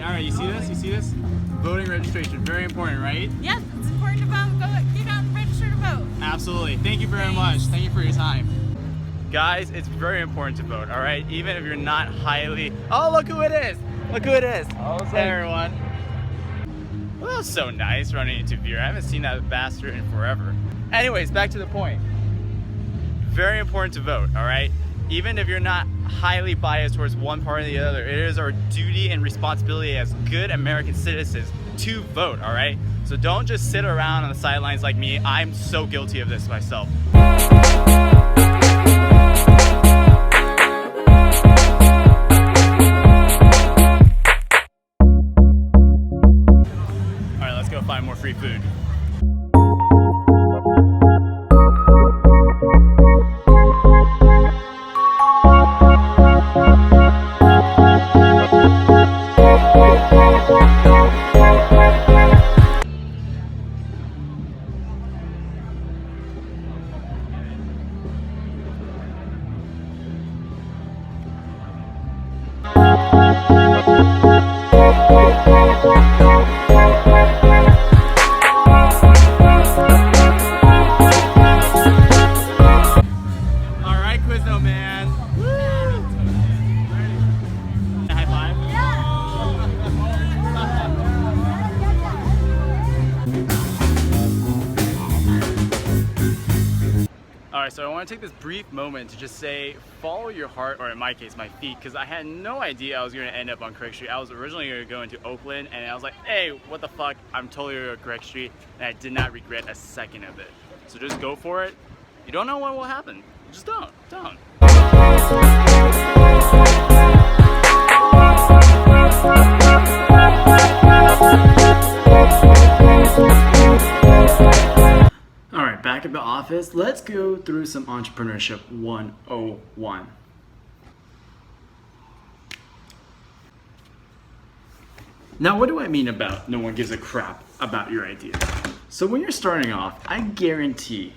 all right. You see this? You see this? Voting registration, very important, right? Yes, it's important to vote. Go get out and register to vote. Absolutely. Thank you very much. Thank you for your time. Guys, it's very important to vote, all right? Even if you're not highly... Oh, look who it is! Look who it is! Hey, everyone. Well, that was so nice running into Veer. I haven't seen that bastard in forever. Anyways, back to the point. Very important to vote, all right? Even if you're not highly biased towards one party or the other, it is our duty and responsibility as good American citizens to vote, all right? So don't just sit around on the sidelines like me. I'm so guilty of this myself. Find more free food. Alright, so I want to take this brief moment to just say, follow your heart, or in my case, my feet, because I had no idea I was going to end up on Craig Street. I was originally going to go into Oakland, and I was like, hey, what the fuck, I'm totally going to go to Craig Street, and I did not regret a second of it. So just go for it. You don't know what will happen. Just don't. Alright, back at the office, let's go through some entrepreneurship 101. Now, what do I mean about no one gives a crap about your idea? So when you're starting off, I guarantee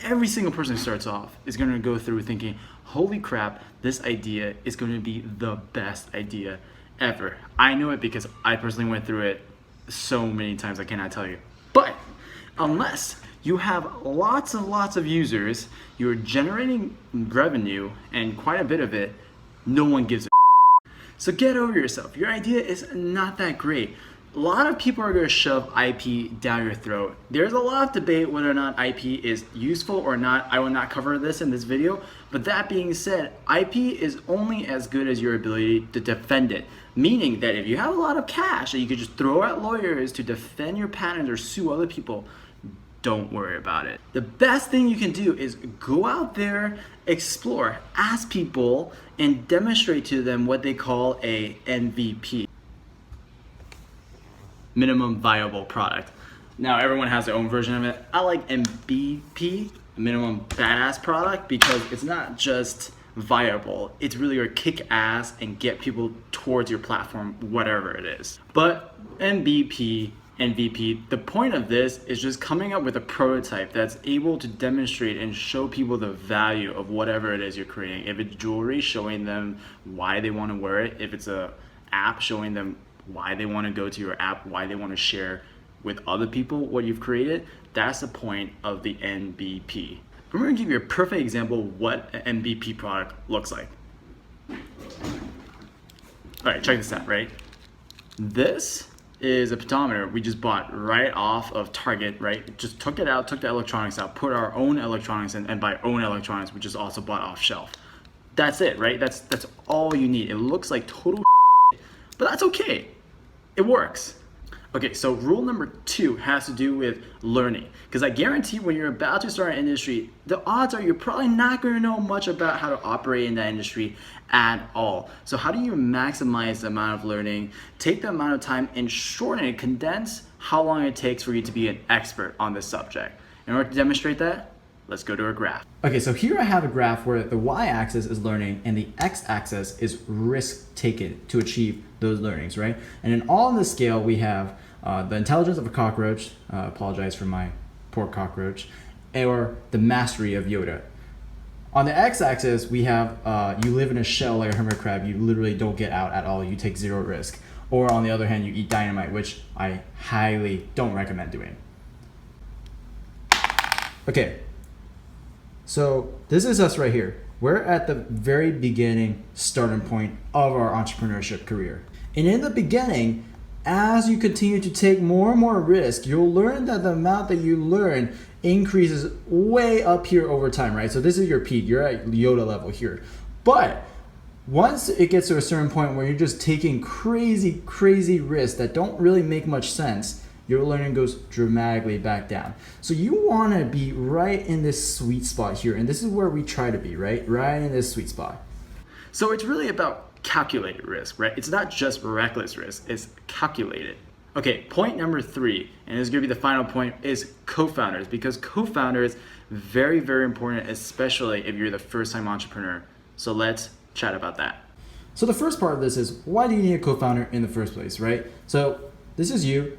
every single person who starts off is going to go through thinking, holy crap, this idea is going to be the best idea ever. I know it because I personally went through it so many times I cannot tell you. But unless you have lots of users, you're generating revenue and quite a bit of it, no one gives a So get over yourself. Your idea is not that great. A lot of people are going to shove IP down your throat. There's a lot of debate whether or not IP is useful or not. I will not cover this in this video. But that being said, IP is only as good as your ability to defend it. Meaning that if you have a lot of cash that you could just throw at lawyers to defend your patents or sue other people, don't worry about it. The best thing you can do is go out there, explore, ask people, and demonstrate to them what they call a MVP. Minimum viable product. Now everyone has their own version of it. I like MVP, minimum badass product, because it's not just viable. It's really your kick ass and get people towards your platform, whatever it is. But MVP, the point of this is just coming up with a prototype that's able to demonstrate and show people the value of whatever it is you're creating. If it's jewelry, showing them why they want to wear it. If it's a app, showing them why they want to go to your app, why they want to share with other people what you've created. That's the point of the MVP. I'm going to give you a perfect example of what an MVP product looks like. All right, check this out, right? This is a pedometer we just bought right off of Target, right? Just took it out, took the electronics out, put our own electronics in, and by own electronics, we just also bought off shelf. That's it, right? That's all you need. It looks like total but that's okay. It works. Okay, so rule number 2 has to do with learning. Because I guarantee when you're about to start an industry, the odds are you're probably not going to know much about how to operate in that industry at all. So how do you maximize the amount of learning, take the amount of time and shorten it, condense how long it takes for you to be an expert on this subject? In order to demonstrate that, let's go to a graph. Okay, so here I have a graph where the y-axis is learning and the x-axis is risk taken to achieve those learnings, right? And then all on the scale we have the intelligence of a cockroach, apologize for my poor cockroach, or the mastery of Yoda. On the x-axis we have you live in a shell like a hermit crab, you literally don't get out at all, you take zero risk. Or on the other hand, you eat dynamite, which I highly don't recommend doing. Okay, so this is us right here. We're at the very beginning starting point of our entrepreneurship career. And in the beginning, as you continue to take more and more risk, you'll learn that the amount that you learn increases way up here over time, right? So this is your peak. You're at Yoda level here. But once it gets to a certain point where you're just taking crazy risks that don't really make much sense, your learning goes dramatically back down. So you want to be right in this sweet spot here. And this is where we try to be, right? Right in this sweet spot. So it's really about calculated risk, right? It's not just reckless risk, it's calculated. Okay, point number 3, and this is gonna be the final point, is co-founders, because co-founders, very important, especially if you're the first time entrepreneur. So let's chat about that. So the first part of this is, why do you need a co-founder in the first place, right? So this is you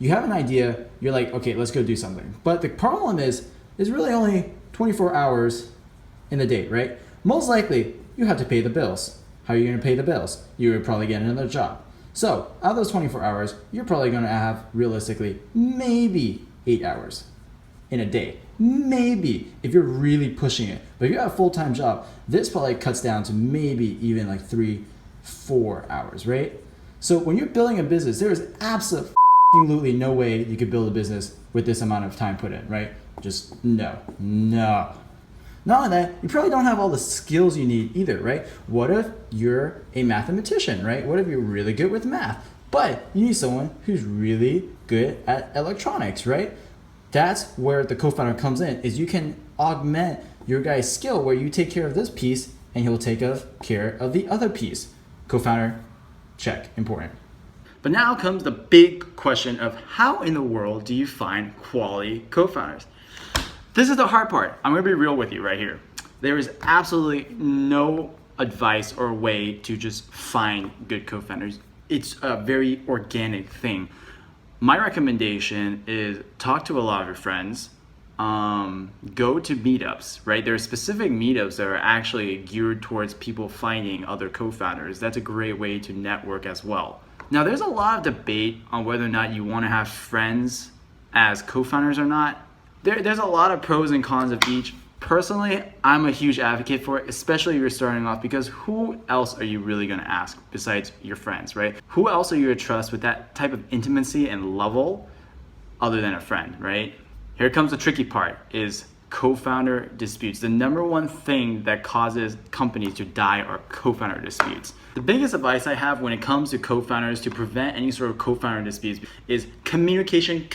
have an idea, you're like, okay, let's go do something. But the problem is really only 24 hours in the day, right? Most likely, you have to pay the bills. How are you gonna pay the bills? You're probably getting another job. So out of those 24 hours, you're probably gonna have, realistically, maybe 8 hours in a day. Maybe, if you're really pushing it. But if you have a full-time job, this probably cuts down to maybe even like 3-4 hours, right? So when you're building a business, there is absolutely no way you could build a business with this amount of time put in, right? Just no. Not only that, you probably don't have all the skills you need either, right? What if you're a mathematician, right? What if you're really good with math, but you need someone who's really good at electronics, right? That's where the co-founder comes in, is you can augment your guy's skill where you take care of this piece and he'll take care of the other piece. Co-founder, check, important. But now comes the big question of how in the world do you find quality co-founders? This is the hard part. I'm gonna be real with you right here. There is absolutely no advice or way to just find good co-founders. It's a very organic thing. My recommendation is talk to a lot of your friends, go to meetups, right? There are specific meetups that are actually geared towards people finding other co-founders. That's a great way to network as well. Now, there's a lot of debate on whether or not you want to have friends as co-founders or not. There's a lot of pros and cons of each. Personally, I'm a huge advocate for it, especially if you're starting off, because who else are you really going to ask besides your friends, right? Who else are you to trust with that type of intimacy and level other than a friend, right? Here comes the tricky part, is co-founder disputes. The number one thing that causes companies to die are co-founder disputes. The biggest advice I have when it comes to co-founders to prevent any sort of co-founder disputes is communication.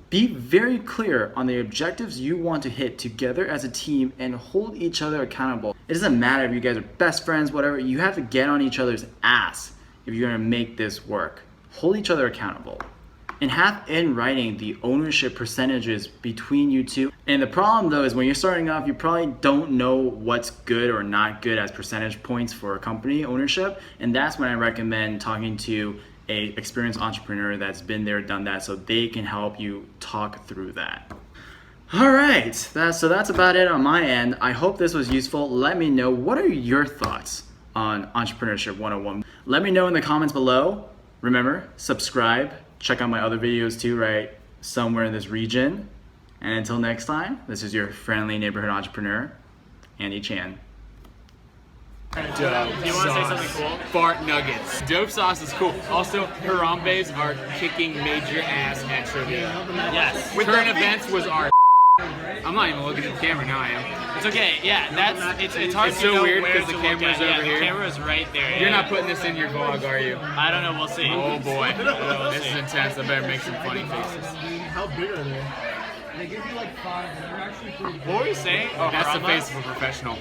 Be very clear on the objectives you want to hit together as a team and hold each other accountable. It doesn't matter if you guys are best friends, whatever, you have to get on each other's ass if you're gonna make this work. Hold each other accountable. And have in writing the ownership percentages between you two. And the problem though is when you're starting off, you probably don't know what's good or not good as percentage points for a company ownership. And that's when I recommend talking to a experienced entrepreneur that's been there, done that, so they can help you talk through that. All right, so that's about it on my end. I hope this was useful. Let me know, what are your thoughts on Entrepreneurship 101? Let me know in the comments below. Remember, subscribe. Check out my other videos too, right somewhere in this region. And until next time, this is your friendly neighborhood entrepreneur, Andy Chan. Dope You want to say sauce. something cool? Fart nuggets. Dope sauce is cool. Also, Harambe's are kicking major ass at trivia. Yes. Current events was our. I'm not even looking at the camera now. I am. It's okay. Yeah, it's hard It's to so know weird where 'cause to the look camera's at. Yeah, over here. The camera's right there. You're yeah. not putting this in your vlog, are you? I don't know. We'll see. Oh boy. We'll This is see. intense. I better make some funny faces. How big are they? They give you like 5, and they're actually pretty big. What were you saying? Oh, That's the Harama? face of a professional.